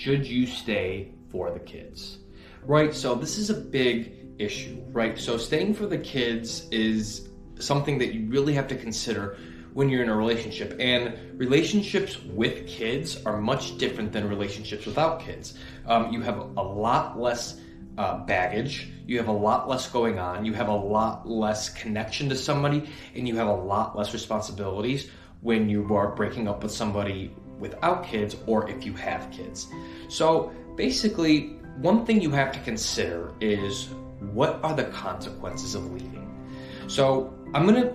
should you stay for the kids, right? So this is a big issue, right? So staying for the kids is something that you really have to consider when you're in a relationship. And relationships with kids are much different than relationships without kids. You have a lot less baggage, you have a lot less going on, you have a lot less connection to somebody, and you have a lot less responsibilities when you are breaking up with somebody without kids or if you have kids. So basically, one thing you have to consider is, what are the consequences of leaving? So I'm gonna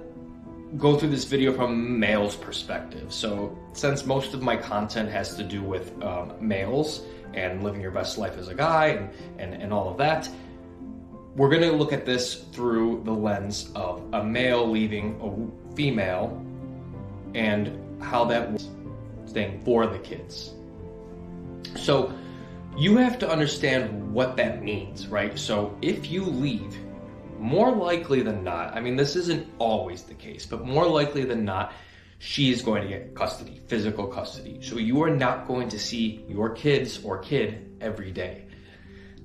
go through this video from a male's perspective. So since most of my content has to do with males and living your best life as a guy and all of that, we're gonna look at this through the lens of a male leaving a female and how that was staying for the kids. So you have to understand what that means, right? So if you leave, more likely than not, I mean, this isn't always the case, but more likely than not, she is going to get custody, physical custody. So you are not going to see your kids or kid every day.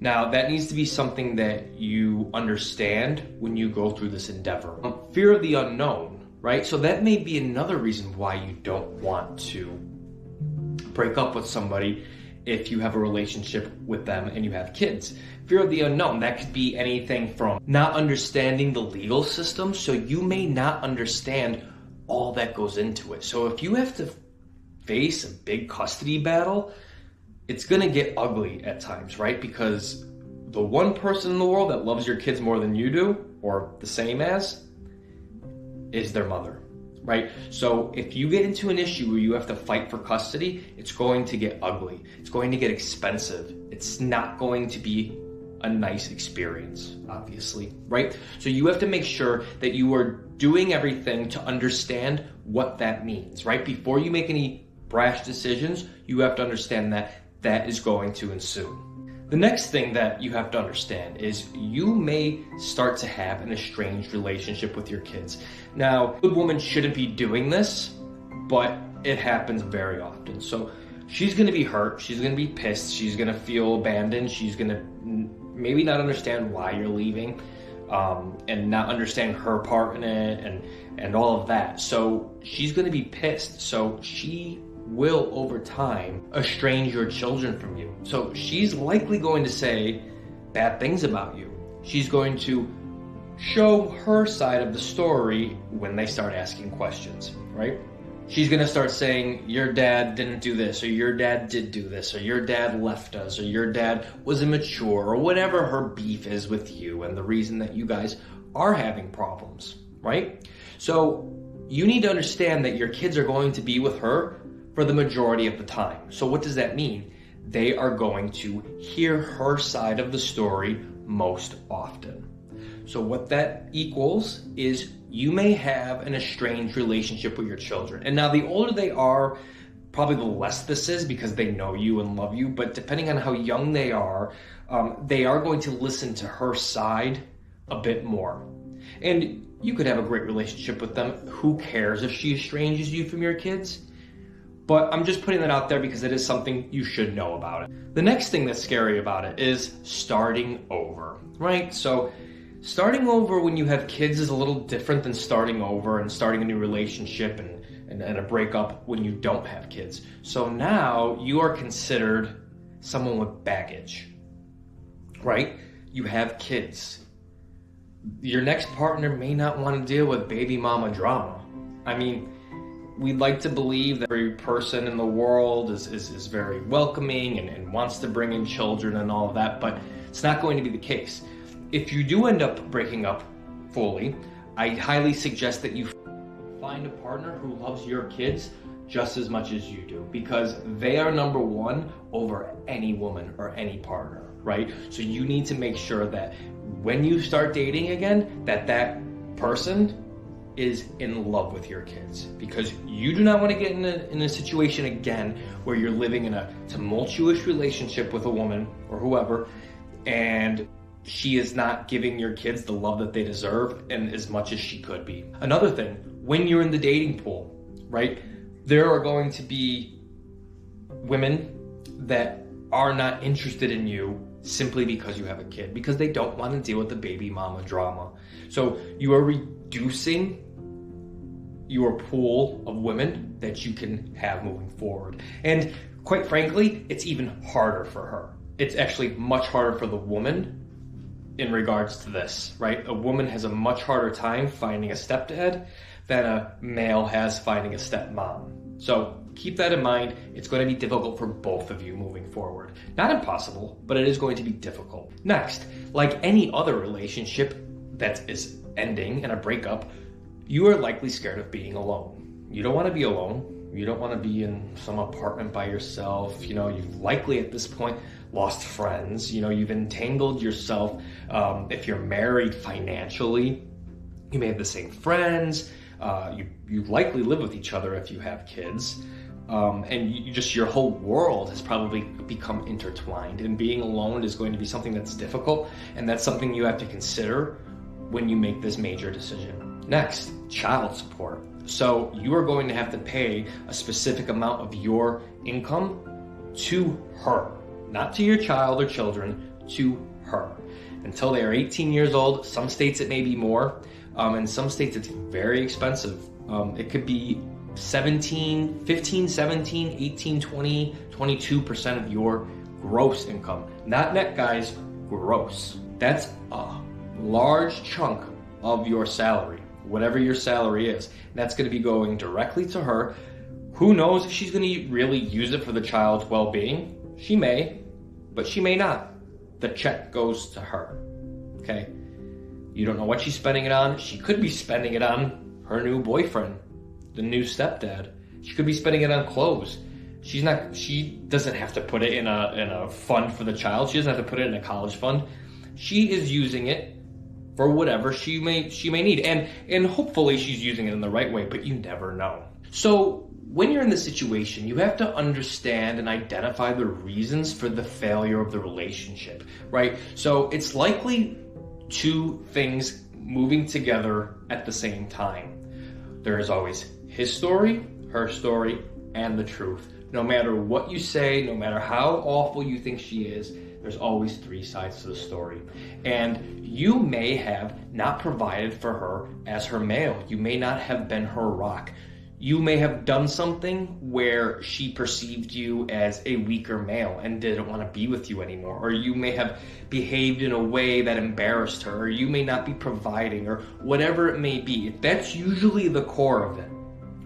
Now, that needs to be something that you understand when you go through this endeavor. Fear of the unknown, right? So that may be another reason why you don't want to break up with somebody if you have a relationship with them and you have kids. Fear of the unknown, that could be anything from not understanding the legal system, so you may not understand all that goes into it. So if you have to face a big custody battle, it's gonna get ugly at times, right? Because the one person in the world that loves your kids more than you do, or the same as, is their mother, right? So if you get into an issue where you have to fight for custody, it's going to get ugly. It's going to get expensive. It's not going to be a nice experience, obviously, right? So you have to make sure that you are doing everything to understand what that means, right? Before you make any brash decisions, you have to understand that that is going to ensue. The next thing that you have to understand is you may start to have an estranged relationship with your kids. Now, a good woman shouldn't be doing this, but it happens very often. So she's gonna be hurt, she's gonna be pissed, she's gonna feel abandoned, she's gonna maybe not understand why you're leaving, and not understand her part in it and all of that. So she's gonna be pissed. So she will, over time, estrange your children from you. So she's likely going to say bad things about you. She's going to show her side of the story when they start asking questions, right? She's gonna start saying, your dad didn't do this, or your dad did do this, or your dad left us, or your dad was immature, or whatever her beef is with you and the reason that you guys are having problems, right? So you need to understand that your kids are going to be with her for the majority of the time. So what does that mean? They are going to hear her side of the story most often. So what that equals is you may have an estranged relationship with your children. And now the older they are, probably the less this is because they know you and love you, but depending on how young they are going to listen to her side a bit more. And you could have a great relationship with them. Who cares if she estranges you from your kids? But I'm just putting that out there because it is something you should know about it. The next thing that's scary about it is starting over, right? So starting over when you have kids is a little different than starting over and starting a new relationship and a breakup when you don't have kids. So now you are considered someone with baggage, right? You have kids. Your next partner may not want to deal with baby mama drama. I mean, we'd like to believe that every person in the world is very welcoming and wants to bring in children and all of that, but it's not going to be the case. If you do end up breaking up fully, I highly suggest that you find a partner who loves your kids just as much as you do, because they are number one over any woman or any partner, right? So you need to make sure that when you start dating again, that person is in love with your kids, because you do not want to get in a situation again where you're living in a tumultuous relationship with a woman or whoever, and she is not giving your kids the love that they deserve and as much as she could be. Another thing, when you're in the dating pool, right, there are going to be women that are not interested in you simply because you have a kid, because they don't want to deal with the baby mama drama. So you are reducing your pool of women that you can have moving forward. And quite frankly, it's even harder for her. It's actually much harder for the woman in regards to this, right? A woman has a much harder time finding a stepdad than a male has finding a stepmom. So keep that in mind. It's going to be difficult for both of you moving forward. Not impossible, but it is going to be difficult. Next, like any other relationship that is ending in a breakup, you are likely scared of being alone. You don't want to be alone. You don't want to be in some apartment by yourself. You've likely at this point lost friends. You've entangled yourself. If you're married financially, you may have the same friends. You likely live with each other if you have kids. And your whole world has probably become intertwined. And being alone is going to be something that's difficult. And that's something you have to consider when you make this major decision. Next, child support. So you are going to have to pay a specific amount of your income to her, not to your child or children, to her, until they are 18 years old. Some states it may be more. In some states it's very expensive. It could be 15, 17, 18, 20, 22% of your gross income. Not net, guys, gross. That's a large chunk of your salary, whatever your salary is. That's going to be going directly to her. Who knows if she's going to really use it for the child's well-being? She may, but she may not. The check goes to her, okay? You don't know what she's spending it on. She could be spending it on her new boyfriend, the new stepdad. She could be spending it on clothes. She doesn't have to put it in a fund for the child. She doesn't have to put it in a college fund. She is using it for whatever she may need. And hopefully she's using it in the right way, but you never know. So when you're in this situation, you have to understand and identify the reasons for the failure of the relationship, right? So it's likely two things moving together at the same time. There is always his story, her story, and the truth. No matter what you say, no matter how awful you think she is, there's always three sides to the story. And you may have not provided for her as her male. You may not have been her rock. You may have done something where she perceived you as a weaker male and didn't want to be with you anymore. Or you may have behaved in a way that embarrassed her. Or you may not be providing, or whatever it may be. That's usually the core of it,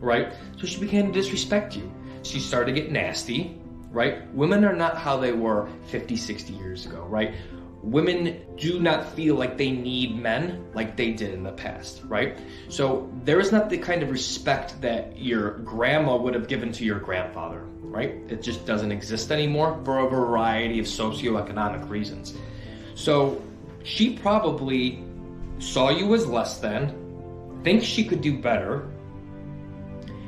right? So she began to disrespect you. She started to get nasty, right? Women are not how they were 50, 60 years ago, right? Women do not feel like they need men like they did in the past, right? So there is not the kind of respect that your grandma would have given to your grandfather, right? It just doesn't exist anymore for a variety of socioeconomic reasons. So she probably saw you as less than, thinks she could do better.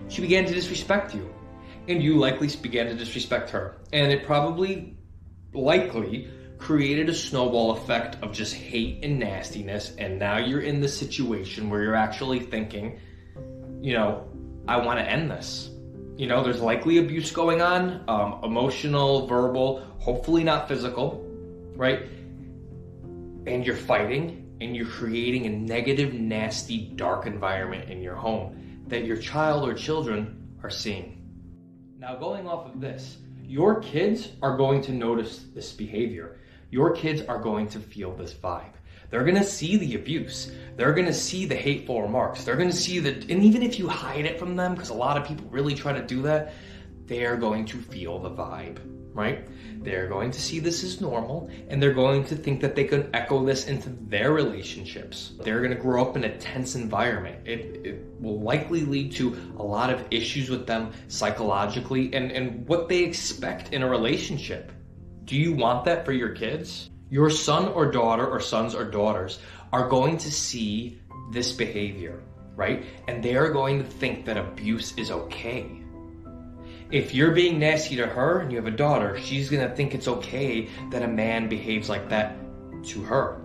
She began to disrespect you, and you likely began to disrespect her. And it likely created a snowball effect of just hate and nastiness. And now you're in the situation where you're actually thinking, I want to end this. There's likely abuse going on, emotional, verbal, hopefully not physical, right? And you're fighting, and you're creating a negative, nasty, dark environment in your home that your child or children are seeing. Now, going off of this, your kids are going to notice this behavior. Your kids are going to feel this vibe. They're going to see the abuse. They're going to see the hateful remarks. They're going to see and even if you hide it from them, because a lot of people really try to do that, they are going to feel the vibe, right? They're going to see this as normal, and they're going to think that they can echo this into their relationships. They're going to grow up in a tense environment. It will likely lead to a lot of issues with them psychologically and what they expect in a relationship. Do you want that for your kids? Your son or daughter, or sons or daughters, are going to see this behavior, right? And they are going to think that abuse is okay. If you're being nasty to her and you have a daughter, she's going to think it's okay that a man behaves like that to her.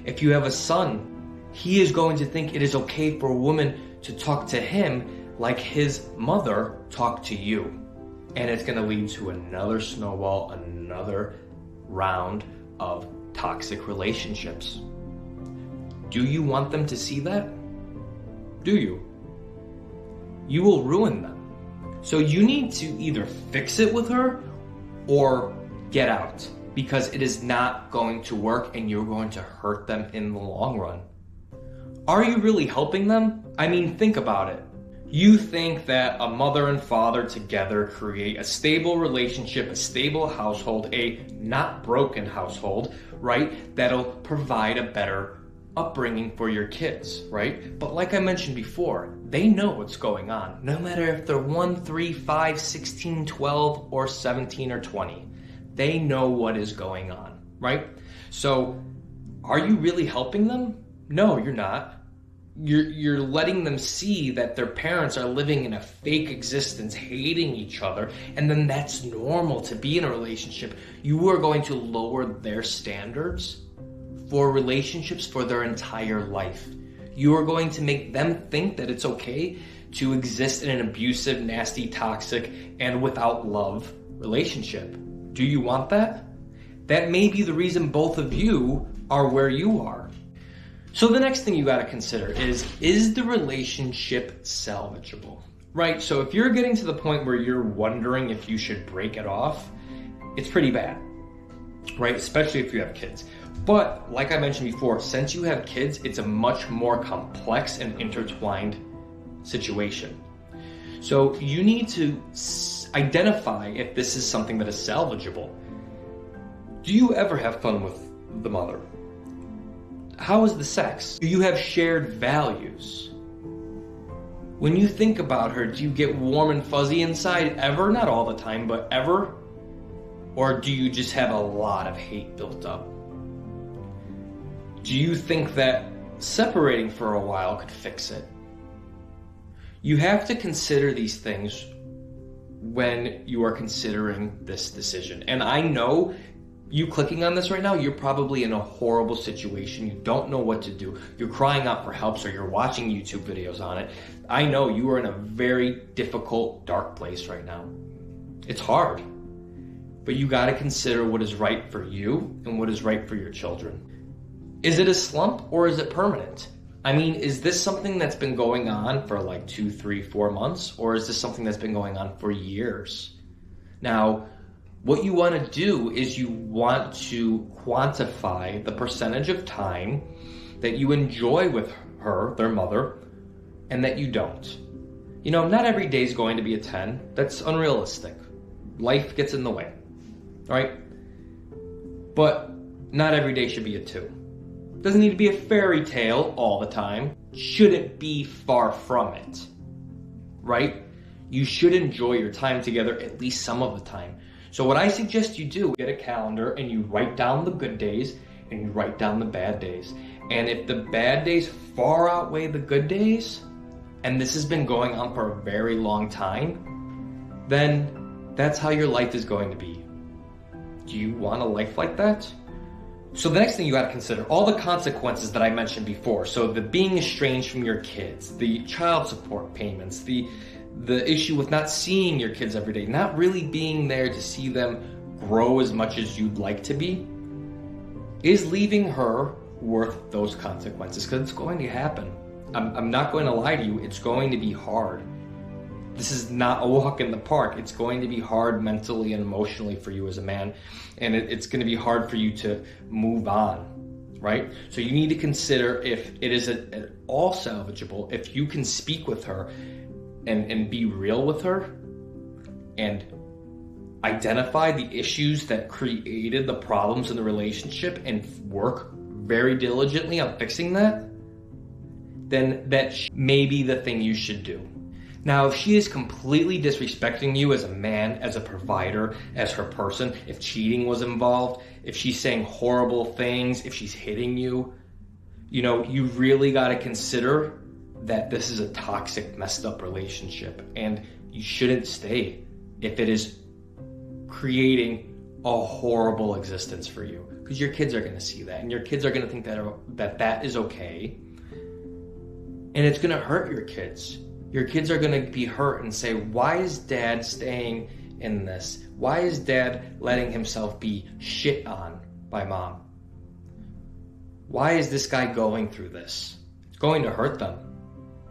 If you have a son, he is going to think it is okay for a woman to talk to him like his mother talked to you. And it's gonna lead to another snowball, another round of toxic relationships. Do you want them to see that? Do you? You will ruin them. So you need to either fix it with her or get out, because it is not going to work and you're going to hurt them in the long run. Are you really helping them? I mean, think about it. You think that a mother and father together create a stable relationship, a stable household, a not broken household, right? That'll provide a better upbringing for your kids, right? But like I mentioned before, they know what's going on. No matter if they're 1, 3, 5, 16, 12, or 17 or 20. They know what is going on, right? So are you really helping them? No, you're not. You're letting them see that their parents are living in a fake existence, hating each other, and then that's normal to be in a relationship. You are going to lower their standards for relationships for their entire life. You are going to make them think that it's okay to exist in an abusive, nasty, toxic, and without love relationship. Do you want that? That may be the reason both of you are where you are. So the next thing you got to consider is the relationship salvageable? Right? So if you're getting to the point where you're wondering if you should break it off, it's pretty bad, right? Especially if you have kids. But like I mentioned before, since you have kids, it's a much more complex and intertwined situation. So you need to identify if this is something that is salvageable. Do you ever have fun with the mother? How is the sex? Do you have shared values? When you think about her, do you get warm and fuzzy inside ever? Not all the time, but ever? Or do you just have a lot of hate built up? Do you think that separating for a while could fix it? You have to consider these things when you are considering this decision. And I know you clicking on this right now, you're probably in a horrible situation. You don't know what to do. You're crying out for help, so you're watching YouTube videos on it. I know you are in a very difficult, dark place right now. It's hard. But you got to consider what is right for you and what is right for your children. Is it a slump or is it permanent? I mean, is this something that's been going on for like 2, 3, 4 months? Or is this something that's been going on for years? Now, what you want to do is you want to quantify the percentage of time that you enjoy with her, their mother, and that you don't. You know, not every day is going to be a 10. That's unrealistic. Life gets in the way, right? But not every day should be a 2. Doesn't need to be a fairy tale all the time. Shouldn't be far from it, right? You should enjoy your time together at least some of the time. So what I suggest you do, get a calendar and you write down the good days and you write down the bad days. And if the bad days far outweigh the good days, and this has been going on for a very long time, then that's how your life is going to be. Do you want a life like that? So the next thing you got to consider, all the consequences that I mentioned before. So the being estranged from your kids, the child support payments, the issue with not seeing your kids every day, not really being there to see them grow as much as you'd like to be. Is leaving her worth those consequences? Because it's going to happen. I'm not going to lie to you. It's going to be hard. This is not a walk in the park. It's going to be hard mentally and emotionally for you as a man. And it's going to be hard for you to move on, right? So you need to consider if it is at all salvageable, if you can speak with her and be real with her and identify the issues that created the problems in the relationship and work very diligently on fixing that, then that may be the thing you should do. Now, if she is completely disrespecting you as a man, as a provider, as her person, if cheating was involved, if she's saying horrible things, if she's hitting you, you know, you really got to consider that this is a toxic, messed up relationship and you shouldn't stay if it is creating a horrible existence for you, because your kids are going to see that and your kids are going to think that is okay, and it's going to hurt your kids. Your kids are going to be hurt and say, why is dad staying in this? Why is dad letting himself be shit on by mom? Why is this guy going through this? It's going to hurt them.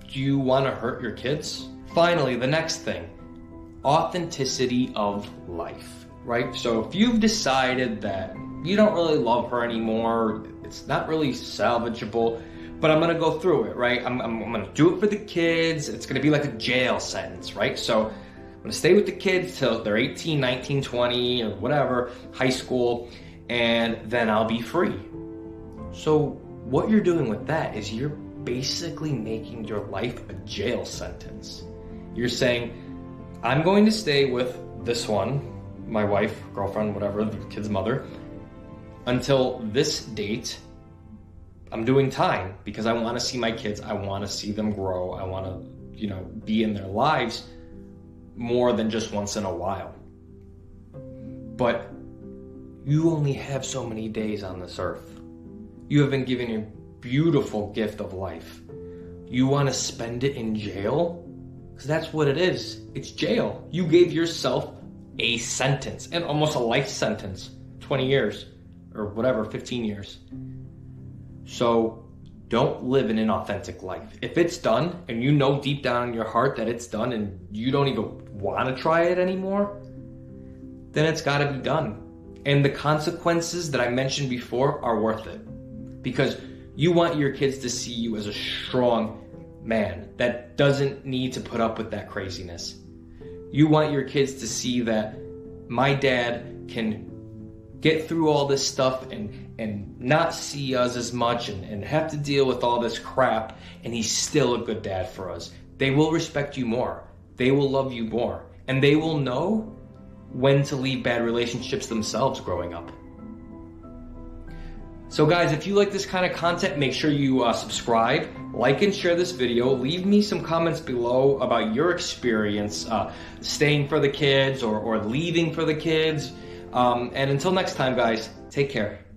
Do you want to hurt your kids? Finally, the next thing, authenticity of life, right? So if you've decided that you don't really love her anymore, it's not really salvageable, but I'm going to go through it, right? I'm going to do it for the kids. It's going to be like a jail sentence, right? So I'm going to stay with the kids till they're 18, 19, 20, or whatever, high school, and then I'll be free. So what you're doing with that is you're basically making your life a jail sentence. You're saying, I'm going to stay with this one, my wife, girlfriend, whatever, the kid's mother, until this date. I'm doing time because I want to see my kids. I want to see them grow. I want to, be in their lives more than just once in a while. But you only have so many days on this earth. You have been given a beautiful gift of life. You want to spend it in jail? Because that's what it is. It's jail. You gave yourself a sentence, and almost a life sentence, 20 years or whatever, 15 years. So don't live an inauthentic life. If it's done and you know deep down in your heart that it's done and you don't even want to try it anymore, then it's got to be done. And the consequences that I mentioned before are worth it, because you want your kids to see you as a strong man that doesn't need to put up with that craziness. You want your kids to see that my dad can get through all this stuff and not see us as much and have to deal with all this crap, and he's still a good dad for us. They will respect you more. They will love you more. And they will know when to leave bad relationships themselves growing up. So guys, if you like this kind of content, make sure you subscribe, like and share this video. Leave me some comments below about your experience staying for the kids or leaving for the kids. And until next time, guys, take care.